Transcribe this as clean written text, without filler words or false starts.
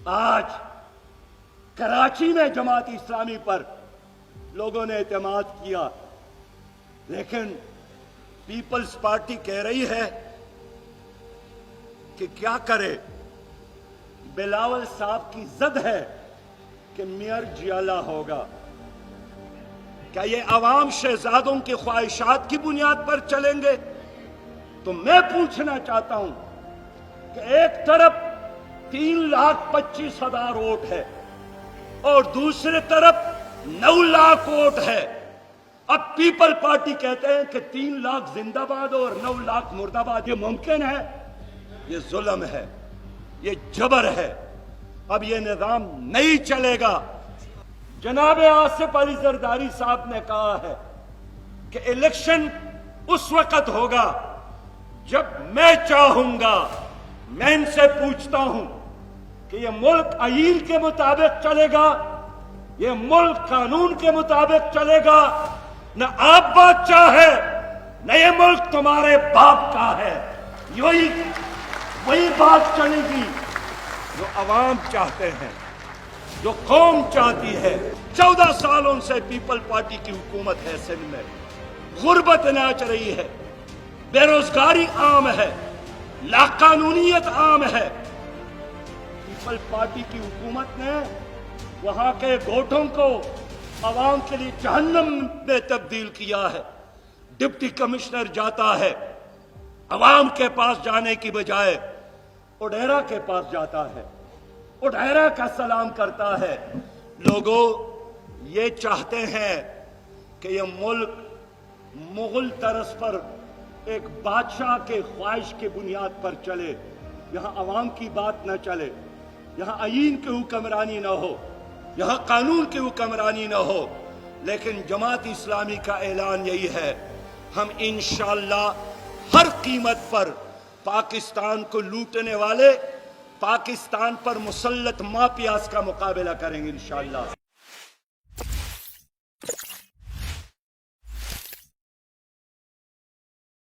آج کراچی میں جماعت اسلامی پر لوگوں نے اعتماد کیا، لیکن پیپلز پارٹی کہہ رہی ہے کہ کیا کرے۔ بلاول صاحب کی زد ہے کہ میئر جیالہ ہوگا۔ کیا یہ عوام شہزادوں کی خواہشات کی بنیاد پر چلیں گے؟ تو میں پوچھنا چاہتا ہوں کہ ایک طرف 3,25,000 ووٹ ہے اور دوسری طرف 9 لاکھ ووٹ ہے۔ اب پیپل پارٹی کہتے ہیں کہ 3 لاکھ زندہ باد اور 9 لاکھ مرد آباد۔ یہ ممکن ہے؟ یہ ظلم ہے، یہ جبر ہے۔ اب یہ نظام نہیں چلے گا۔ جناب آصف علی زرداری صاحب نے کہا ہے کہ الیکشن اس وقت ہوگا جب میں چاہوں گا۔ میں ان سے پوچھتا ہوں کہ یہ ملک آئین کے مطابق چلے گا؟ یہ ملک قانون کے مطابق چلے گا؟ نہ آپ بادشاہ ہے، نہ یہ ملک تمہارے باپ کا ہے۔ وہی بات چلے گی جو عوام چاہتے ہیں، جو قوم چاہتی ہے۔ 14 سالوں سے پیپل پارٹی کی حکومت ہے سندھ میں، غربت ناچ رہی ہے، بے روزگاری عام ہے، لاقانونیت عام ہے۔ پیپل پارٹی کی حکومت نے وہاں کے گوٹھوں کو عوام کے لیے جہنم میں تبدیل کیا ہے۔ ڈپٹی کمشنر جاتا ہے، عوام کے پاس جانے کی بجائے اڈیرا کے پاس جاتا ہے، اڈیرا کا سلام کرتا ہے۔ لوگوں یہ چاہتے ہیں کہ یہ ملک مغل طرز پر ایک بادشاہ کے خواہش کی بنیاد پر چلے، یہاں عوام کی بات نہ چلے، یہاں آئین کی حکمرانی نہ ہو، یہاں قانون کی حکمرانی نہ ہو۔ لیکن جماعت اسلامی کا اعلان یہی ہے، ہم انشاءاللہ ہر قیمت پر پاکستان کو لوٹنے والے، پاکستان پر مسلط مافیاز کا مقابلہ کریں گے انشاءاللہ۔